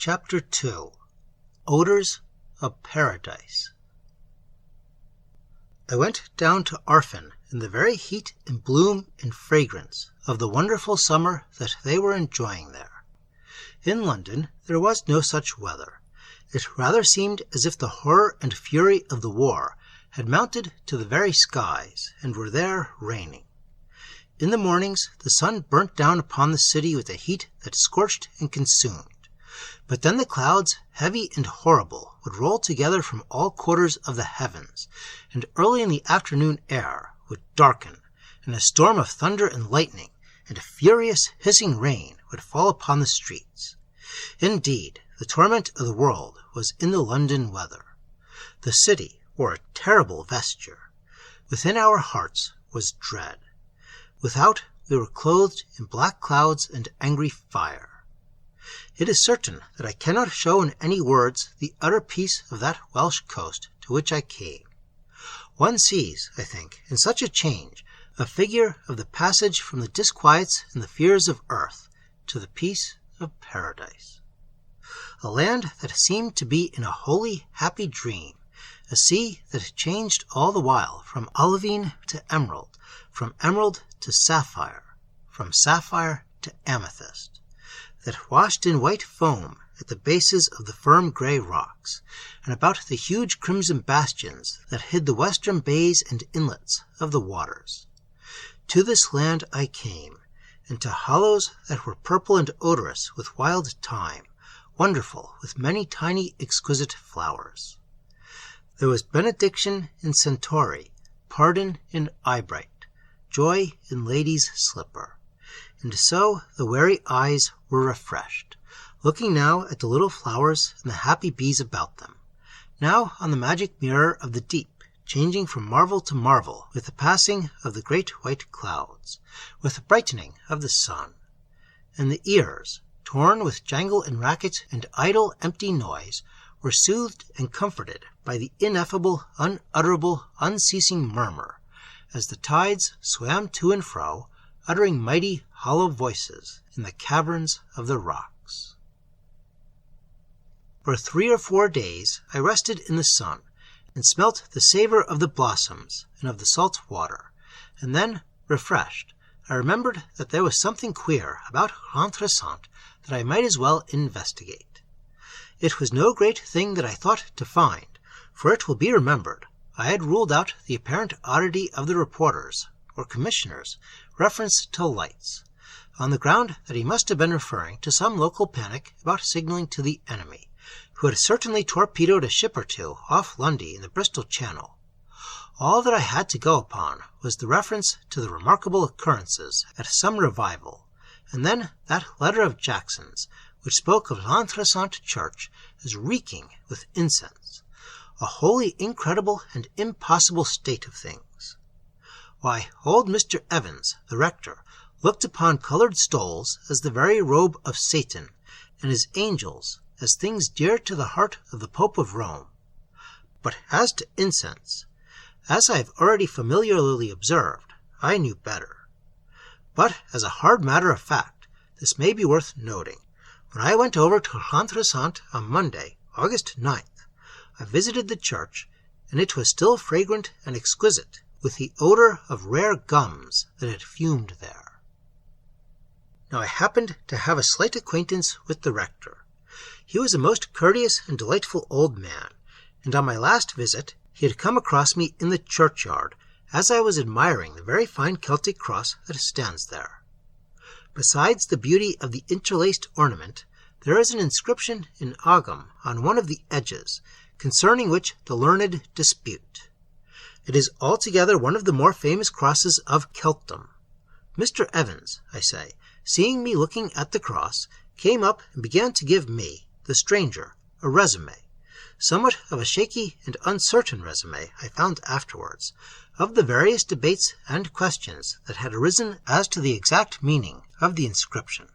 Chapter 2 Odours of Paradise. I went down to Arfin in the very heat and bloom and fragrance of the wonderful summer that they were enjoying there. In London there was no such weather. It rather seemed as if the horror and fury of the war had mounted to the very skies and were there reigning. In the mornings the sun burnt down upon the city with a heat that scorched and consumed. But then the clouds, heavy and horrible, would roll together from all quarters of the heavens, and early in the afternoon air would darken, and a storm of thunder and lightning and a furious hissing rain would fall upon the streets. Indeed, the torment of the world was in the London weather. The city wore a terrible vesture. Within our hearts was dread. Without, we were clothed in black clouds and angry fire. It is certain that I cannot show in any words the utter peace of that Welsh coast to which I came. One sees, I think, in such a change, a figure of the passage from the disquiets and the fears of earth to the peace of paradise. A land that seemed to be in a holy, happy dream, a sea that changed all the while from olivine to emerald, from emerald to sapphire, from sapphire to amethyst, that washed in white foam at the bases of the firm grey rocks, and about the huge crimson bastions that hid the western bays and inlets of the waters. To this land I came, and to hollows that were purple and odorous with wild thyme, wonderful with many tiny exquisite flowers. There was benediction in centaury, pardon in eyebright, joy in lady's slipper. And so the weary eyes were refreshed, looking now at the little flowers and the happy bees about them, now on the magic mirror of the deep, changing from marvel to marvel with the passing of the great white clouds, with the brightening of the sun. And the ears, torn with jangle and racket and idle empty noise, were soothed and comforted by the ineffable, unutterable, unceasing murmur, as the tides swam to and fro, uttering mighty, hollow voices in the caverns of the rocks. For 3 or 4 days I rested in the sun, and smelt the savour of the blossoms and of the salt water, and then, refreshed, I remembered that there was something queer about L'Entresant that I might as well investigate. It was no great thing that I thought to find, for it will be remembered I had ruled out the apparent oddity of the reporters, or commissioners, reference to lights, on the ground that he must have been referring to some local panic about signaling to the enemy, who had certainly torpedoed a ship or two off Lundy in the Bristol Channel. All that I had to go upon was the reference to the remarkable occurrences at some revival, and then that letter of Jackson's, which spoke of L'Entresant Church as reeking with incense, a wholly incredible and impossible state of things. Why, old Mr. Evans, the rector, looked upon coloured stoles as the very robe of Satan, and his angels as things dear to the heart of the Pope of Rome. But as to incense, as I have already familiarly observed, I knew better. But as a hard matter of fact, this may be worth noting. When I went over to L'Entresant on Monday, August 9th, I visited the church, and it was still fragrant and exquisite with the odour of rare gums that had fumed there. Now I happened to have a slight acquaintance with the rector. He was a most courteous and delightful old man, and on my last visit he had come across me in the churchyard as I was admiring the very fine Celtic cross that stands there. Besides the beauty of the interlaced ornament, there is an inscription in Ogham on one of the edges, concerning which the learned dispute. It is altogether one of the more famous crosses of Celtdom. Mr. Evans, I say, seeing me looking at the cross, came up and began to give me, the stranger, a resume, somewhat of a shaky and uncertain resume, I found afterwards, of the various debates and questions that had arisen as to the exact meaning of the inscription.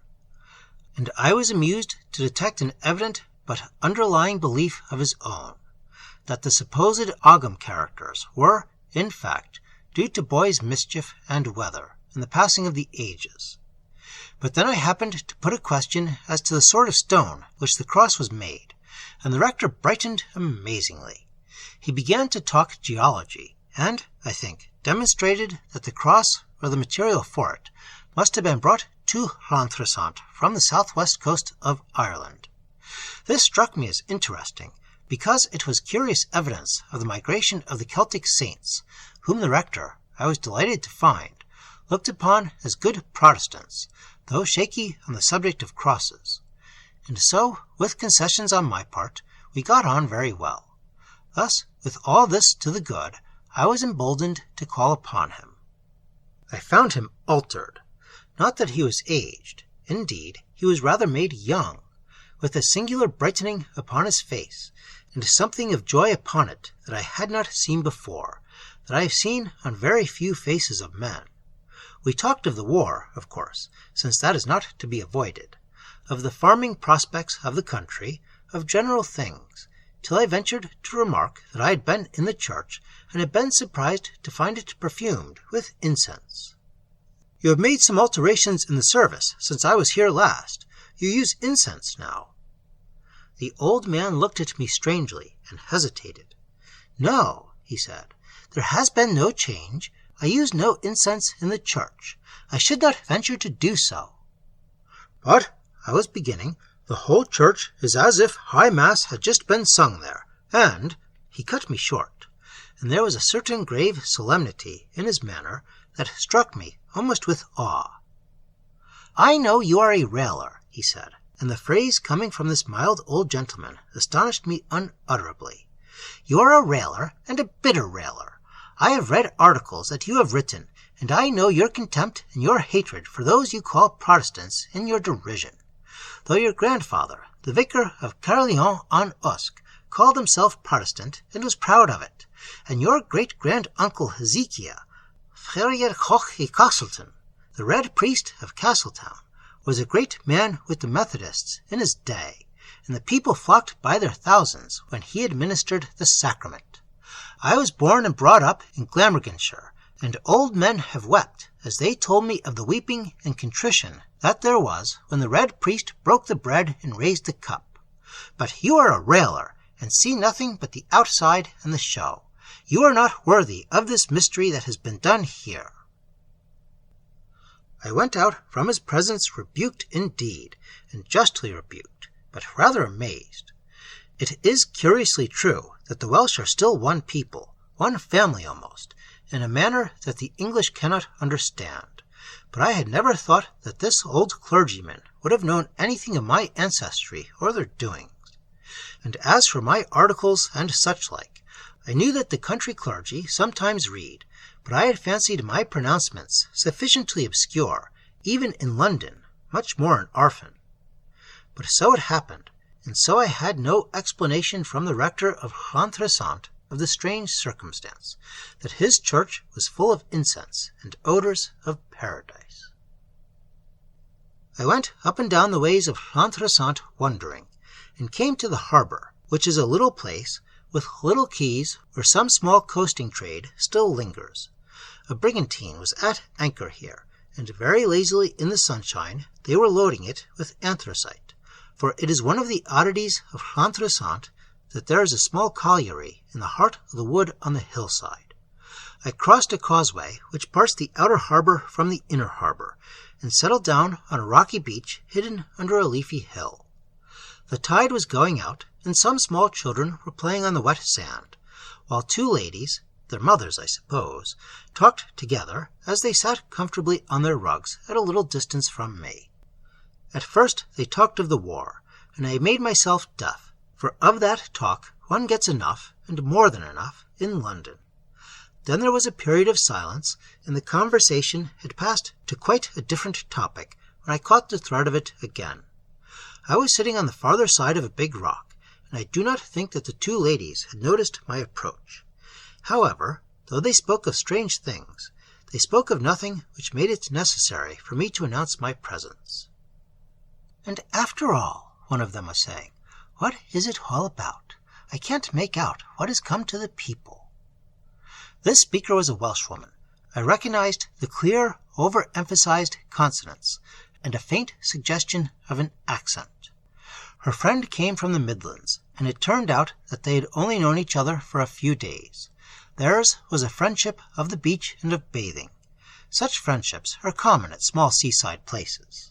And I was amused to detect an evident but underlying belief of his own, that the supposed Ogham characters were, in fact, due to boys' mischief and weather and the passing of the ages. But then I happened to put a question as to the sort of stone which the cross was made, and the rector brightened amazingly. He began to talk geology, and, I think, demonstrated that the cross, or the material for it, must have been brought to Llantrisant from the southwest coast of Ireland. This struck me as interesting, because it was curious evidence of the migration of the Celtic saints, whom the rector, I was delighted to find, looked upon as good Protestants, though shaky on the subject of crosses. And so, with concessions on my part, we got on very well. Thus, with all this to the good, I was emboldened to call upon him. I found him altered. Not that he was aged. Indeed, he was rather made young, with a singular brightening upon his face, and something of joy upon it that I had not seen before, that I have seen on very few faces of men. We talked of the war, of course, since that is not to be avoided, of the farming prospects of the country, of general things, till I ventured to remark that I had been in the church, and had been surprised to find it perfumed with incense. "You have made some alterations in the service since I was here last. You use incense now." The old man looked at me strangely, and hesitated. "No," he said, "there has been no change. I use no incense in the church. I should not venture to do so." "But," I was beginning, "the whole church is as if high mass had just been sung there, and—" He cut me short, and there was a certain grave solemnity in his manner that struck me almost with awe. "I know you are a railer," he said, and the phrase coming from this mild old gentleman astonished me unutterably. "You are a railer, and a bitter railer. I have read articles that you have written, and I know your contempt and your hatred for those you call Protestants in your derision. Though your grandfather, the vicar of Caerleon-on-Usk, called himself Protestant and was proud of it, and your great-grand-uncle Hezekiah, Ferrier Koch y Castleton, the Red Priest of Castletown, was a great man with the Methodists in his day, and the people flocked by their thousands when he administered the sacrament. I was born and brought up in Glamorganshire, and old men have wept as they told me of the weeping and contrition that there was when the Red Priest broke the bread and raised the cup. But you are a railer, and see nothing but the outside and the show. You are not worthy of this mystery that has been done here." I went out from his presence rebuked indeed, and justly rebuked, but rather amazed. It is curiously true that the Welsh are still one people, one family almost, in a manner that the English cannot understand, but I had never thought that this old clergyman would have known anything of my ancestry or their doings. And as for my articles and such like, I knew that the country clergy sometimes read, but I had fancied my pronouncements sufficiently obscure, even in London, much more in Arfin. But so it happened, and so I had no explanation from the rector of Llantrisant of the strange circumstance that his church was full of incense and odors of paradise. I went up and down the ways of Llantrisant wondering, and came to the harbour, which is a little place with little quays where some small coasting trade still lingers. A brigantine was at anchor here, and very lazily in the sunshine they were loading it with anthracite, for it is one of the oddities of Llantrisant that there is a small colliery in the heart of the wood on the hillside. I crossed a causeway which parts the outer harbour from the inner harbour, and settled down on a rocky beach hidden under a leafy hill. The tide was going out, and some small children were playing on the wet sand, while two ladies, their mothers I suppose, talked together as they sat comfortably on their rugs at a little distance from me. At first they talked of the war, and I made myself deaf, for of that talk one gets enough, and more than enough, in London. Then there was a period of silence, and the conversation had passed to quite a different topic when I caught the thread of it again. I was sitting on the farther side of a big rock, and I do not think that the two ladies had noticed my approach. However, though they spoke of strange things, they spoke of nothing which made it necessary for me to announce my presence. "And after all," one of them was saying, "what is it all about? I can't make out what has come to the people." This speaker was a Welshwoman. I recognized the clear, over-emphasized consonants, and a faint suggestion of an accent. Her friend came from the Midlands, and it turned out that they had only known each other for a few days. Theirs was a friendship of the beach and of bathing. Such friendships are common at small seaside places.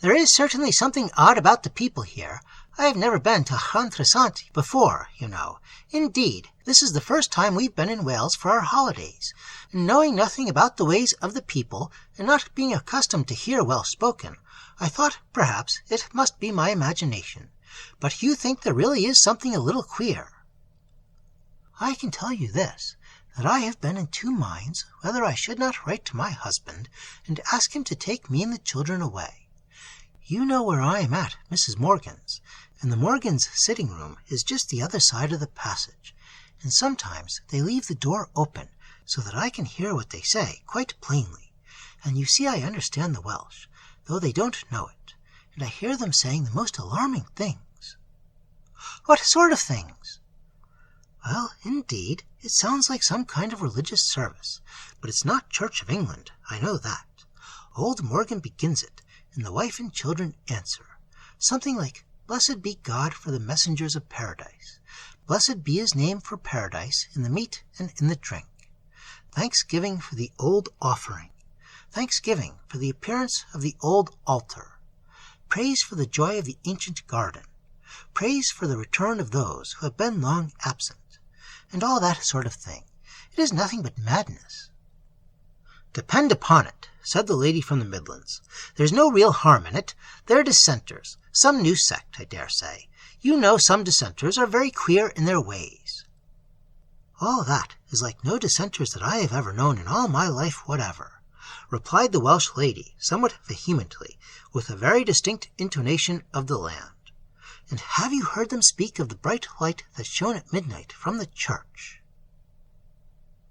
"There is certainly something odd about the people here. I have never been to Llantrisant before, you know. Indeed, this is the first time we've been in Wales for our holidays. And knowing nothing about the ways of the people, and not being accustomed to hear well spoken, I thought perhaps it must be my imagination. But you think there really is something a little queer." "I can tell you this, that I have been in two minds whether I should not write to my husband and ask him to take me and the children away. You know where I am at Mrs. Morgan's, and the Morgans' sitting-room is just the other side of the passage, and sometimes they leave the door open so that I can hear what they say quite plainly, and you see I understand the Welsh, though they don't know it, and I hear them saying the most alarming things." "What sort of things?" "Well, indeed, it sounds like some kind of religious service, but it's not Church of England, I know that. Old Morgan begins it, and the wife and children answer. Something like, 'Blessed be God for the messengers of paradise. Blessed be his name for paradise in the meat and in the drink. Thanksgiving for the old offering. Thanksgiving for the appearance of the old altar. Praise for the joy of the ancient garden. Praise for the return of those who have been long absent,' and all that sort of thing. It is nothing but madness." "Depend upon it," said the lady from the Midlands, "there's no real harm in it. They're Dissenters, some new sect, I dare say. You know some Dissenters are very queer in their ways." "All that is like no Dissenters that I have ever known in all my life whatever," replied the Welsh lady, somewhat vehemently, with a very distinct intonation of the land. "And have you heard them speak of the bright light that shone at midnight from the church?"